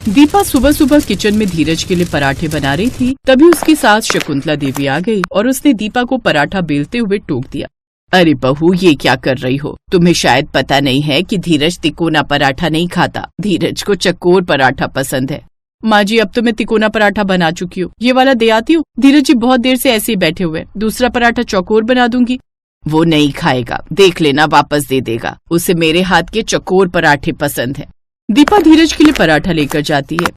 दीपा सुबह सुबह किचन में धीरज के लिए पराठे बना रही थी। तभी उसकी सास शकुंतला देवी आ गई और उसने दीपा को पराठा बेलते हुए टोक दिया। अरे बहू, ये क्या कर रही हो? तुम्हें शायद पता नहीं है कि धीरज तिकोना पराठा नहीं खाता। धीरज को चकोर पराठा पसंद है। माँ जी, अब तो मैं तिकोना पराठा बना चुकी हूँ, ये वाला दे आती हूँ। धीरज जी बहुत देर से ऐसे ही बैठे हुए, दूसरा पराठा चकोर बना दूंगी। वो नहीं खाएगा, देख लेना, वापस दे देगा। उसे मेरे हाथ के चकोर पराठे पसंद है। दीपा धीरज के लिए पराठा लेकर जाती है।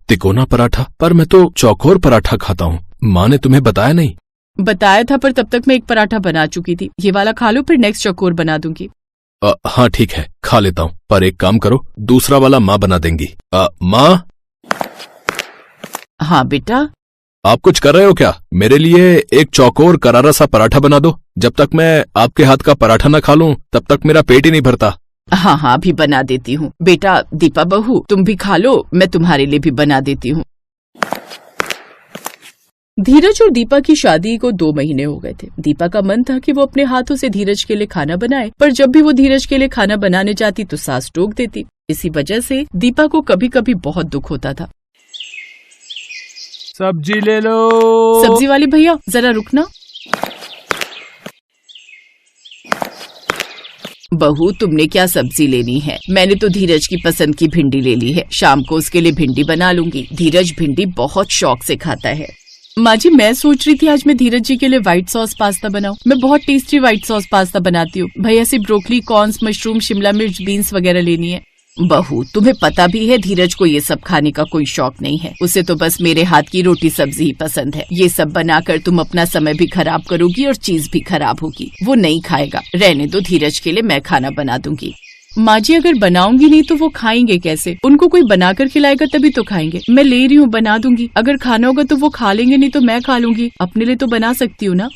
तिकोना पराठा? पर मैं तो चौकोर पराठा खाता हूँ। माँ ने तुम्हें बताया नहीं? बताया था, पर तब तक मैं एक पराठा बना चुकी थी। ये वाला खा लो, फिर नेक्स्ट चकोर बना दूंगी। हाँ ठीक है, खा लेता हूँ, पर एक काम करो, दूसरा वाला माँ बना देंगी। माँ? हाँ बेटा। आप कुछ कर रहे हो क्या? मेरे लिए एक चौकोर करारा सा पराठा बना दो। जब तक मैं आपके हाथ का पराठा न खा लूं, तब तक मेरा पेट ही नहीं भरता। हाँ हाँ, अभी बना देती हूँ। बेटा दीपा बहू, तुम भी खा लो, मैं तुम्हारे लिए भी बना देती हूँ। धीरज और दीपा की शादी को 2 महीने हो गए थे। दीपा का मन था कि वो अपने हाथों से धीरज के लिए खाना बनाए, पर जब भी वो धीरज के लिए खाना बनाने जाती तो सास टोक देती। इसी वजह से दीपा को कभी कभी बहुत दुख होता था। सब्जी ले लो। सब्जी वाले भैया जरा रुकना। बहू, तुमने क्या सब्जी लेनी है? मैंने तो धीरज की पसंद की भिंडी ले ली है। शाम को उसके लिए भिंडी बना लूंगी। धीरज भिंडी बहुत शौक से खाता है। माँ जी, मैं सोच रही थी आज मैं धीरज जी के लिए व्हाइट सॉस पास्ता बनाऊं। मैं बहुत टेस्टी व्हाइट सॉस पास्ता बनाती हूँ। भैया से ब्रोकली, कॉर्न्स, मशरूम, शिमला मिर्च, बीन्स वगैरह लेनी है। बहू, तुम्हें पता भी है धीरज को ये सब खाने का कोई शौक नहीं है। उसे तो बस मेरे हाथ की रोटी सब्जी ही पसंद है। ये सब बनाकर तुम अपना समय भी खराब करोगी और चीज भी खराब होगी। वो नहीं खाएगा। रहने दो, धीरज के लिए मैं खाना बना दूंगी। माँ जी, अगर बनाऊंगी नहीं तो वो खाएंगे कैसे? उनको कोई बनाकर खिलाएगा तभी तो खाएंगे। मैं ले रही हूँ, बना दूंगी। अगर खाना होगा तो वो खा लेंगे, नहीं तो मैं खा लूंगी। अपने लिए तो बना सकती हूँ ना।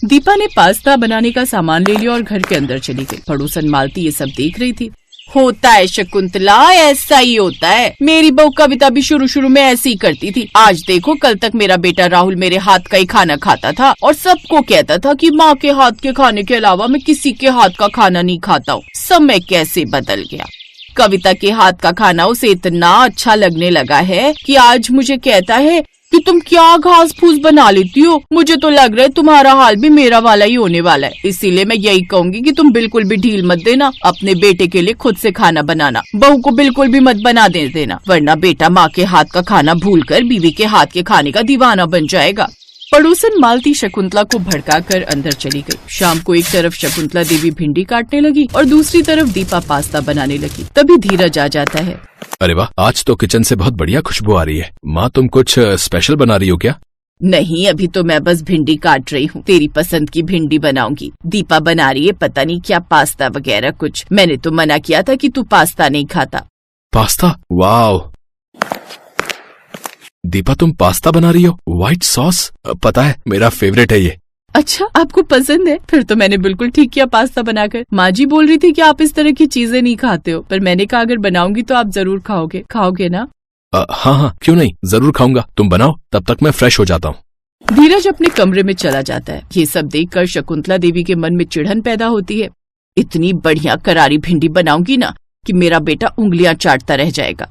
दीपा ने पास्ता बनाने का सामान ले लिया और घर के अंदर चली गई। पड़ोसन मालती ये सब देख रही थी। होता है शकुंतला, ऐसा ही होता है। मेरी बहू कविता भी शुरू में ऐसे ही करती थी। आज देखो, कल तक मेरा बेटा राहुल मेरे हाथ का ही खाना खाता था और सबको कहता था कि माँ के हाथ के खाने के अलावा मैं किसी के हाथ का खाना नहीं खाता हूँ। समय कैसे बदल गया। कविता के हाथ का खाना उसे इतना अच्छा लगने लगा है कि आज मुझे कहता है कि तुम क्या घास फूस बना लेती हो। मुझे तो लग रहा है तुम्हारा हाल भी मेरा वाला ही होने वाला है। इसीलिए मैं यही कहूंगी कि तुम बिल्कुल भी ढील मत देना। अपने बेटे के लिए खुद से खाना बनाना। बहू को बिल्कुल भी मत बना देना, वरना बेटा माँ के हाथ का खाना भूलकर बीवी के हाथ के खाने का दीवाना बन जाएगा। पड़ोसन मालती शकुंतला को भड़काकर अंदर चली गई। शाम को एक तरफ शकुंतला देवी भिंडी काटने लगी और दूसरी तरफ दीपा पास्ता बनाने लगी। तभी धीरज आ जाता है। अरे वाह, आज तो किचन से बहुत बढ़िया खुशबू आ रही है। माँ, तुम कुछ स्पेशल बना रही हो क्या? नहीं, अभी तो मैं बस भिंडी काट रही हूँ। तेरी पसंद की भिंडी बनाऊंगी। दीपा बना रही है पता नहीं क्या, पास्ता वगैरह कुछ। मैंने तो मना किया था कि तू पास्ता नहीं खाता। पास्ता? वाह दीपा, तुम पास्ता बना रही हो? White sauce? पता है, मेरा फेवरेट है ये। अच्छा, आपको पसंद है? फिर तो मैंने बिल्कुल ठीक किया पास्ता बनाकर। माँ जी बोल रही थी कि आप इस तरह की चीजें नहीं खाते हो, पर मैंने कहा अगर बनाऊंगी तो आप जरूर खाओगे ना? हाँ, क्यों नहीं, जरूर खाऊंगा। तुम बनाओ, तब तक मैं फ्रेश हो जाता हूँ। धीरज अपने कमरे में चला जाता है। ये सब देखकर शकुंतला देवी के मन में चिढ़न पैदा होती है। इतनी बढ़िया करारी भिंडी बनाऊंगी ना कि मेरा बेटा उंगलियां चाटता रह जाएगा।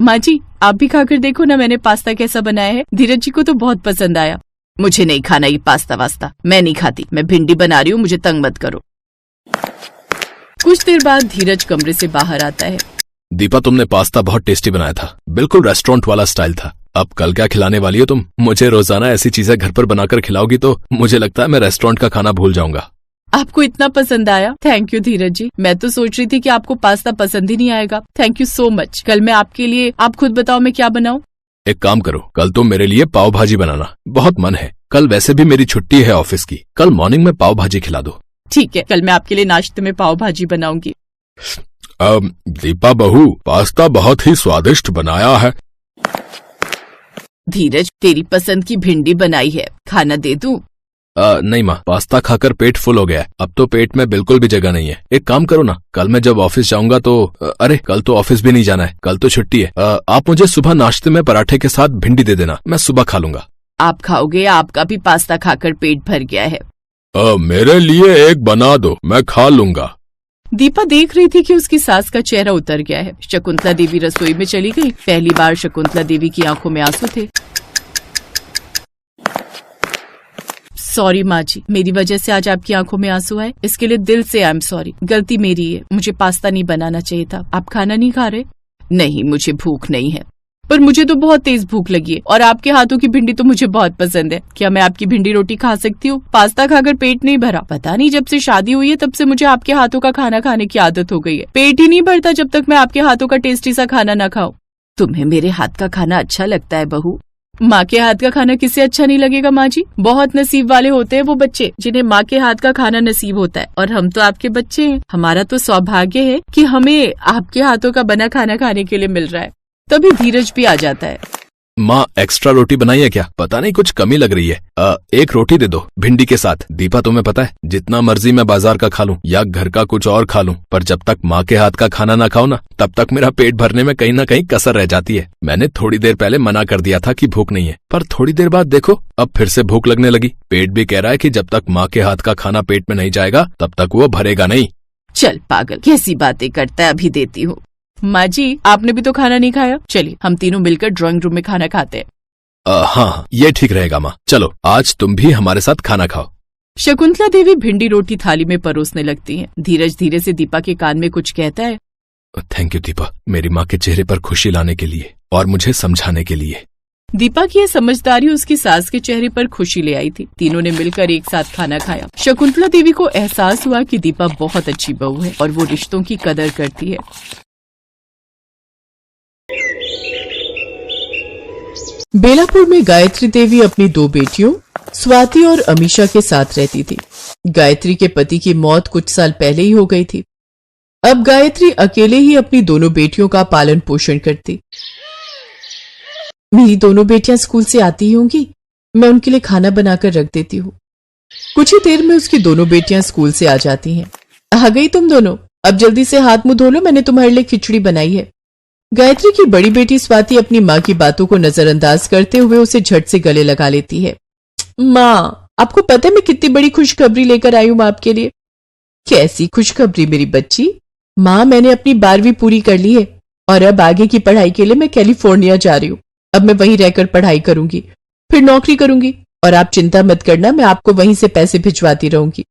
माँ जी, आप भी खाकर देखो ना मैंने पास्ता कैसा बनाया है। धीरज जी को तो बहुत पसंद आया। मुझे नहीं खाना ये पास्ता वास्ता, मैं नहीं खाती। मैं भिंडी बना रही हूँ, मुझे तंग मत करो। कुछ देर बाद धीरज कमरे से बाहर आता है। दीपा, तुमने पास्ता बहुत टेस्टी बनाया था। बिल्कुल रेस्टोरेंट वाला स्टाइल था। अब कल क्या खिलाने वाली हो तुम? मुझे रोजाना ऐसी चीजें घर पर बनाकर खिलाओगी तो मुझे लगता है मैं रेस्टोरेंट का खाना भूल जाऊंगा। आपको इतना पसंद आया? थैंक यू धीरज जी। मैं तो सोच रही थी कि आपको पास्ता पसंद ही नहीं आएगा। Thank you so much. कल मैं आपके लिए, आप खुद बताओ मैं क्या बनाऊं? एक काम करो, कल तुम मेरे लिए पाव भाजी बनाना। बहुत मन है। कल वैसे भी मेरी छुट्टी है ऑफिस की। कल मॉर्निंग में पाव भाजी खिला दो। ठीक है, कल मैं आपके लिए नाश्ते में पाव भाजी बनाऊंगी। दीपा बहू, पास्ता बहुत ही स्वादिष्ट बनाया है। धीरज, तेरी पसंद की भिंडी बनाई है, खाना दे दूं? नहीं माँ, पास्ता खाकर पेट फुल हो गया है। अब तो पेट में बिल्कुल भी जगह नहीं है। एक काम करो ना, कल मैं जब ऑफिस जाऊंगा तो अरे कल तो ऑफिस भी नहीं जाना है, कल तो छुट्टी है। आप मुझे सुबह नाश्ते में पराठे के साथ भिंडी दे देना, मैं सुबह खा लूंगा। आप खाओगे? आपका भी पास्ता खाकर पेट भर गया है। मेरे लिए एक बना दो, मैं खा लूंगा। दीपा देख रही थी कि उसकी सास का चेहरा उतर गया है। शकुंतला देवी रसोई में चली गई। पहली बार शकुंतला देवी की आंखों में आंसू थे। सॉरी माँ जी, मेरी वजह से आज आपकी आंखों में आंसू आए, इसके लिए दिल से आई एम सॉरी। गलती मेरी है, मुझे पास्ता नहीं बनाना चाहिए था। आप खाना नहीं खा रहे? नहीं, मुझे भूख नहीं है। पर मुझे तो बहुत तेज भूख लगी है और आपके हाथों की भिंडी तो मुझे बहुत पसंद है। क्या मैं आपकी भिंडी रोटी खा सकती हूँ? पास्ता खाकर पेट नहीं भरा। पता नहीं, जब से शादी हुई है तब से मुझे आपके हाथों का खाना खाने की आदत हो गई है। पेट ही नहीं भरता जब तक मैं आपके हाथों का टेस्टी सा खाना न खाऊं। तुम्हें मेरे हाथ का खाना अच्छा लगता है बहू? माँ के हाथ का खाना किसे अच्छा नहीं लगेगा माँ जी? बहुत नसीब वाले होते हैं वो बच्चे जिन्हें माँ के हाथ का खाना नसीब होता है। और हम तो आपके बच्चे हैं। हमारा तो सौभाग्य है कि हमें आपके हाथों का बना खाना खाने के लिए मिल रहा है। तभी धीरज भी आ जाता है। माँ, एक्स्ट्रा रोटी बनाई है क्या? पता नहीं कुछ कमी लग रही है। एक रोटी दे दो भिंडी के साथ। दीपा, तुम्हें पता है जितना मर्जी मैं बाजार का खा लूं या घर का कुछ और खा लूं, पर जब तक माँ के हाथ का खाना ना खाऊं ना, तब तक मेरा पेट भरने में कहीं ना कहीं कसर रह जाती है। मैंने थोड़ी देर पहले मना कर दिया था कि भूख नहीं है, पर थोड़ी देर बाद देखो अब फिर से भूख लगने लगी। पेट भी कह रहा है कि जब तक माँ के हाथ का खाना पेट में नहीं जाएगा तब तक वो भरेगा नहीं। चल पागल, कैसी बातें करता है, अभी देती हूँ। माँ जी, आपने भी तो खाना नहीं खाया। चलिए हम तीनों मिलकर ड्राइंग रूम में खाना खाते हैं। हाँ, ये ठीक रहेगा माँ। चलो आज तुम भी हमारे साथ खाना खाओ। शकुंतला देवी भिंडी रोटी थाली में परोसने लगती हैं। धीरज धीरे से दीपा के कान में कुछ कहता है। थैंक यू दीपा, मेरी माँ के चेहरे पर खुशी लाने के लिए और मुझे समझाने के लिए। दीपा की यह समझदारी उसकी सास के चेहरे पर खुशी ले आई थी। तीनों ने मिलकर एक साथ खाना खाया। शकुंतला देवी को एहसास हुआ कि दीपा बहुत अच्छी बहू है और वो रिश्तों की कदर करती है। बेलापुर में गायत्री देवी अपनी दो बेटियों स्वाति और अमीशा के साथ रहती थी। गायत्री के पति की मौत कुछ साल पहले ही हो गई थी। अब गायत्री अकेले ही अपनी दोनों बेटियों का पालन पोषण करती। मेरी दोनों बेटियां स्कूल से आती ही होंगी, मैं उनके लिए खाना बनाकर रख देती हूँ। कुछ ही देर में उसकी दोनों बेटियां स्कूल से आ जाती हैं। आ गई तुम दोनों, अब जल्दी से हाथ मुंह धो लो, मैंने तुम्हारे लिए खिचड़ी बनाई है। गायत्री की बड़ी बेटी स्वाति अपनी माँ की बातों को नजरअंदाज करते हुए उसे झट से गले लगा लेती है। माँ, आपको पता है मैं कितनी बड़ी खुशखबरी लेकर आई हूँ आपके लिए। कैसी खुशखबरी मेरी बच्ची? माँ, मैंने अपनी 12वीं पूरी कर ली है और अब आगे की पढ़ाई के लिए मैं कैलिफोर्निया जा रही हूँ। अब मैं वहीं रहकर पढ़ाई करूंगी, फिर नौकरी करूंगी और आप चिंता मत करना, मैं आपको वहीं से पैसे भिजवाती रहूंगी।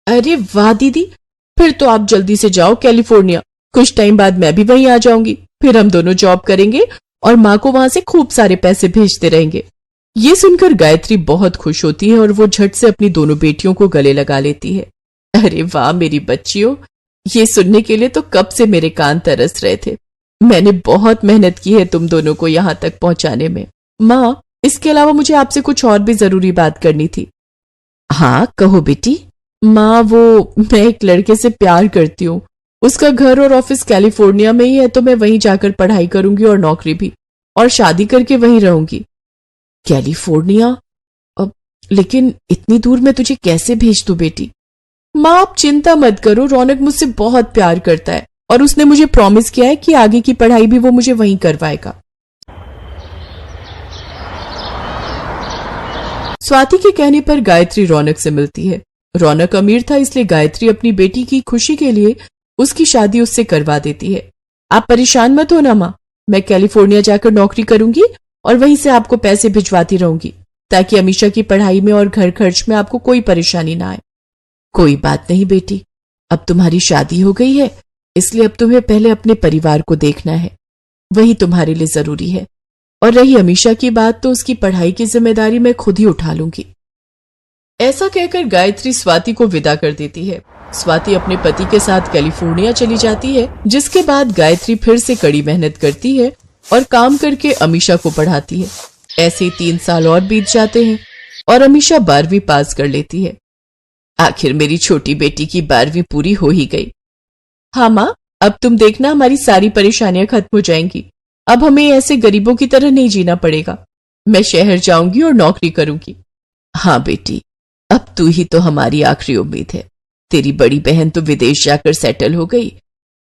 अरे वाह दीदी, फिर तो आप जल्दी से जाओ कैलिफोर्निया। कुछ टाइम बाद मैं भी वहीं आ जाऊंगी, फिर हम दोनों जॉब करेंगे और माँ को वहां से खूब सारे पैसे भेजते रहेंगे। ये सुनकर गायत्री बहुत खुश होती है और वो झट से अपनी दोनों बेटियों को गले लगा लेती है। अरे वाह मेरी बच्चियों, ये सुनने के लिए तो कब से मेरे कान तरस रहे थे। मैंने बहुत मेहनत की है तुम दोनों को यहाँ तक पहुंचाने में। माँ, इसके अलावा मुझे आपसे कुछ और भी जरूरी बात करनी थी। हाँ कहो बेटी। माँ, वो मैं एक लड़के से प्यार करती हूँ। उसका घर और ऑफिस कैलिफोर्निया में ही है, तो मैं वहीं जाकर पढ़ाई करूंगी और नौकरी भी, और शादी करके वहीं रहूंगी। कैलिफोर्निया? अब लेकिन इतनी दूर मैं तुझे कैसे भेज दूं बेटी? माँ आप चिंता मत करो, रौनक मुझसे बहुत प्यार करता है और उसने मुझे प्रॉमिस किया है कि आगे की पढ़ाई भी वो मुझे वहीं करवाएगा। स्वाति के कहने पर गायत्री रौनक से मिलती है। रौनक अमीर था, इसलिए गायत्री अपनी बेटी की खुशी के लिए उसकी शादी उससे करवा देती है। आप परेशान मत हो ना माँ, मैं कैलिफोर्निया जाकर नौकरी करूंगी और वहीं से आपको पैसे भिजवाती रहूंगी, ताकि अमीशा की पढ़ाई में और घर खर्च में आपको कोई परेशानी ना आए। कोई बात नहीं बेटी, अब तुम्हारी शादी हो गई है, इसलिए अब तुम्हें पहले अपने परिवार को देखना है, वही तुम्हारे लिए जरूरी है। और रही अमीशा की बात, तो उसकी पढ़ाई की जिम्मेदारी मैं खुद ही उठा लूंगी। ऐसा कहकर गायत्री स्वाति को विदा कर देती है। स्वाति अपने पति के साथ कैलिफोर्निया चली जाती है, जिसके बाद गायत्री फिर से कड़ी मेहनत करती है और काम करके अमीशा को पढ़ाती है। ऐसे ही 3 साल और बीत जाते हैं और अमीशा 12वीं पास कर लेती है। आखिर मेरी छोटी बेटी की 12वीं पूरी हो ही गई। हाँ माँ, अब तुम देखना हमारी सारी परेशानियां खत्म हो जाएंगी। अब हमें ऐसे गरीबों की तरह नहीं जीना पड़ेगा। मैं शहर जाऊंगी और नौकरी करूंगी। हाँ बेटी, अब तू ही तो हमारी आखिरी उम्मीद है। तेरी बड़ी बहन तो विदेश जाकर सेटल हो गई,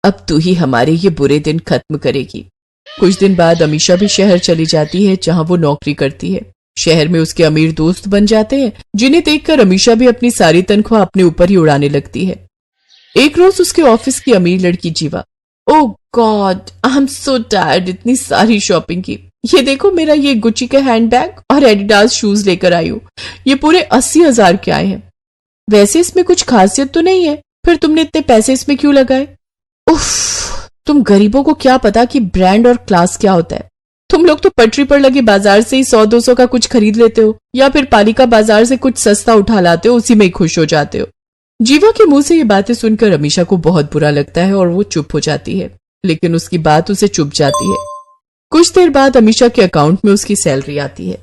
अब तू ही हमारे ये बुरे दिन खत्म करेगी। कुछ दिन बाद अमीशा भी शहर चली जाती है, जहां वो नौकरी करती है। शहर में उसके अमीर दोस्त बन जाते हैं, जिन्हें देखकर अमीशा भी अपनी सारी तनख्वाह अपने ऊपर ही उड़ाने लगती है। एक रोज उसके ऑफिस की अमीर लड़की Jeeva, oh god I am so tired, इतनी सारी शॉपिंग की, ये देखो मेरा ये गुच्ची का हैंडबैग और एडिडास शूज लेकर आई हूं, ये पूरे 80,000 के आए हैं। वैसे इसमें कुछ खासियत तो नहीं है, फिर तुमने इतने पैसे इसमें क्यों लगाए? उफ, तुम गरीबों को क्या पता कि ब्रांड और क्लास क्या होता है। तुम लोग तो पटरी पर लगे बाजार से ही 100-200 का कुछ खरीद लेते हो, या फिर पालिका बाजार से कुछ सस्ता उठा लाते हो, उसी में ही खुश हो जाते हो। जीवा के मुंह से ये बातें सुनकर अमीशा को बहुत बुरा लगता है और वो चुप हो जाती है, लेकिन उसकी बात उसे चुप जाती है। कुछ देर बाद अमीशा के अकाउंट में उसकी सैलरी आती है।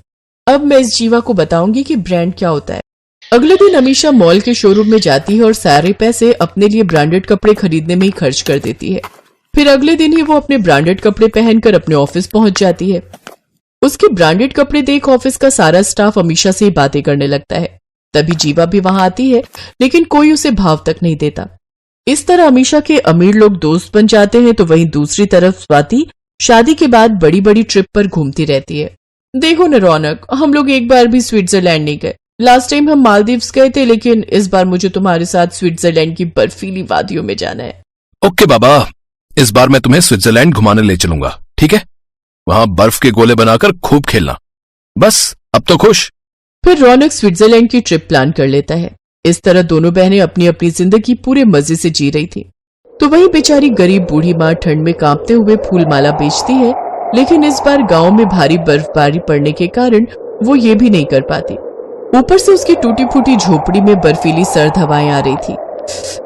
अब मैं इस जीवा को बताऊंगी कि ब्रांड क्या होता है। अगले दिन अमीशा मॉल के शोरूम में जाती है और सारे पैसे अपने लिए ब्रांडेड कपड़े खरीदने में ही खर्च कर देती है। फिर अगले दिन ही वो अपने ब्रांडेड कपड़े पहनकर अपने ऑफिस पहुंच जाती है। उसके ब्रांडेड कपड़े देख ऑफिस का सारा स्टाफ अमीशा से ही बातें करने लगता है। तभी जीवा भी वहां आती है, लेकिन कोई उसे भाव तक नहीं देता। इस तरह अमीशा के अमीर लोग दोस्त बन जाते हैं, तो वहीं दूसरी तरफ स्वाति शादी के बाद बड़ी बड़ी ट्रिप पर घूमती रहती है। देखो न रौनक, हम लोग एक बार भी स्विट्जरलैंड नहीं गए। लास्ट टाइम हम मालदीव्स गए थे, लेकिन इस बार मुझे तुम्हारे साथ स्विट्जरलैंड की बर्फीली वादियों में जाना है। ओके बाबा, इस बार मैं तुम्हें स्विट्जरलैंड घुमाने ले चलूंगा, ठीक है? वहां बर्फ के गोले बनाकर खूब खेलना। बस अब तो खुश। फिर रौनक स्विट्जरलैंड की ट्रिप प्लान कर लेता है। इस तरह दोनों बहनें अपनी अपनी जिंदगी पूरे मजे से जी रही थी। तो वही बेचारी गरीब बूढ़ी माँ ठंड में कांपते हुए फूल माला बेचती है, लेकिन इस बार गांव में भारी बर्फबारी पड़ने के कारण वो ये भी नहीं कर पाती। ऊपर से उसकी टूटी फूटी झोपड़ी में बर्फीली सर्द हवाएं आ रही थी।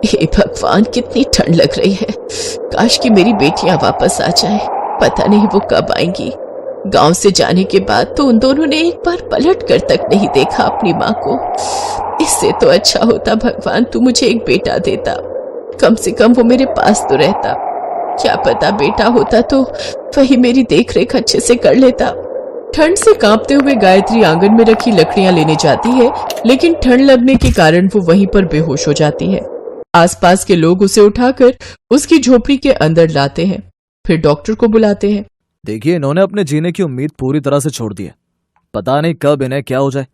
हे भगवान, कितनी ठंड लग रही है। काश कि मेरी बेटियां वापस आ जाएं। पता नहीं वो कब आएंगी। गांव से जाने के बाद तो उन दोनों ने एक बार पलट कर तक नहीं देखा अपनी माँ को। इससे तो अच्छा होता भगवान तू मुझे एक बेटा देता, कम से कम वो मेरे पास तो रहता। क्या पता बेटा होता तो वही मेरी देखरेख अच्छे से कर लेता। ठंड से कांपते हुए गायत्री आंगन में रखी लकड़ियां लेने जाती है, लेकिन ठंड लगने के कारण वो वहीं पर बेहोश हो जाती है। आसपास के लोग उसे उठाकर उसकी झोपड़ी के अंदर लाते हैं, फिर डॉक्टर को बुलाते हैं। देखिए, इन्होंने अपने जीने की उम्मीद पूरी तरह से छोड़ दी है। पता नहीं कब इन्हें क्या हो जाए।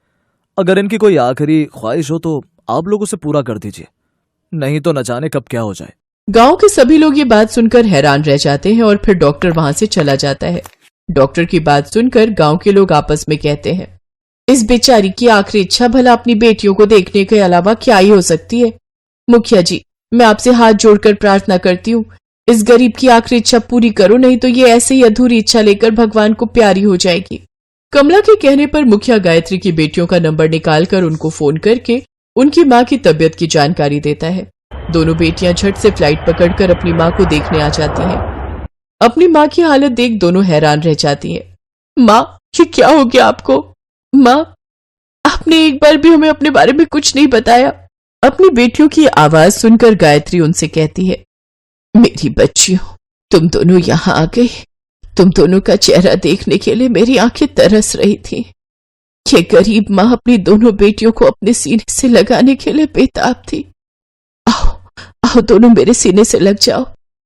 अगर इनकी कोई आखिरी ख्वाहिश हो तो आप लोग उसे पूरा कर दीजिए, नहीं तो न जाने कब क्या हो जाए। गांव के सभी लोग ये बात सुनकर हैरान रह जाते हैं और फिर डॉक्टर वहां से चला जाता है। डॉक्टर की बात सुनकर गांव के लोग आपस में कहते हैं, इस बेचारी की आखिरी इच्छा भला अपनी बेटियों को देखने के अलावा क्या ही हो सकती है। मुखिया जी, मैं आपसे हाथ जोड़कर प्रार्थना करती हूँ, इस गरीब की आखिरी इच्छा पूरी करो, नहीं तो ये ऐसे ही अधूरी इच्छा लेकर भगवान को प्यारी हो जाएगी। कमला के कहने पर मुखिया गायत्री की बेटियों का नंबर निकालकर उनको फोन करके उनकी माँ की तबीयत की जानकारी देता है। दोनों बेटियां झट से फ्लाइट पकड़कर अपनी माँ को देखने आ जाती हैं। अपनी माँ की हालत देख दोनों हैरान रह जाती हैं। माँ, ये क्या हो गया आपको? माँ, आपने एक बार भी हमें अपने बारे में कुछ नहीं बताया। अपनी बेटियों की आवाज सुनकर गायत्री उनसे कहती है, मेरी बच्चियों, तुम दोनों यहाँ आ गई। तुम दोनों का चेहरा देखने के लिए मेरी आंखें तरस रही थी। ये गरीब माँ अपनी दोनों बेटियों को अपने सीने से लगाने के लिए बेताब थी। आओ आओ, दोनों मेरे सीने से लग जाओ।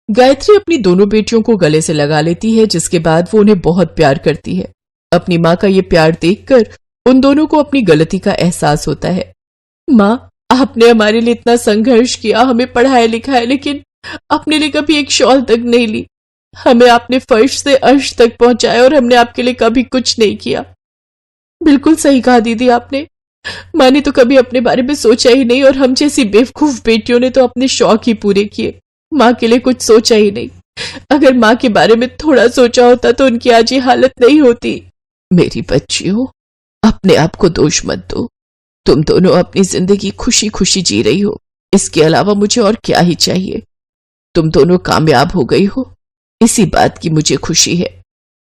गायत्री अपनी दोनों बेटियों को गले से लगा लेती है, जिसके बाद वो उन्हें बहुत प्यार करती है। अपनी माँ का ये प्यार देखकर उन दोनों को अपनी गलती का एहसास होता है। माँ, आपने हमारे लिए इतना संघर्ष किया, हमें पढ़ाया लिखाया, लेकिन अपने लिए कभी एक शॉल तक नहीं ली। हमें आपने फर्श से अर्श तक पहुंचाया और हमने आपके लिए कभी कुछ नहीं किया। बिल्कुल सही कहा दीदी आपने। माँ ने तो कभी अपने बारे में सोचा ही नहीं, और हम जैसी बेवकूफ बेटियों ने तो अपने शौक ही पूरे किए, माँ के लिए कुछ सोचा ही नहीं। अगर माँ के बारे में थोड़ा सोचा होता तो उनकी आज ये हालत नहीं होती। मेरी बच्चियों, अपने आप को दोष मत दो। तुम दोनों अपनी जिंदगी खुशी खुशी जी रही हो, इसके अलावा मुझे और क्या ही चाहिए। तुम दोनों कामयाब हो गई हो, इसी बात की मुझे खुशी है।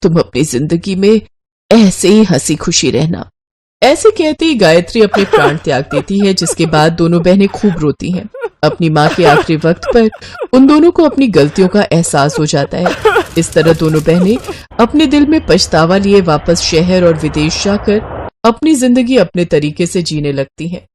तुम अपनी जिंदगी में ऐसे ही हंसी खुशी रहना। ऐसे कहते ही गायत्री अपने प्राण त्याग देती है, जिसके बाद दोनों बहनें खूब रोती हैं। अपनी माँ के आखिरी वक्त पर उन दोनों को अपनी गलतियों का एहसास हो जाता है। इस तरह दोनों बहनें अपने दिल में पछतावा लिए वापस शहर और विदेश जाकर अपनी जिंदगी अपने तरीके से जीने लगती हैं।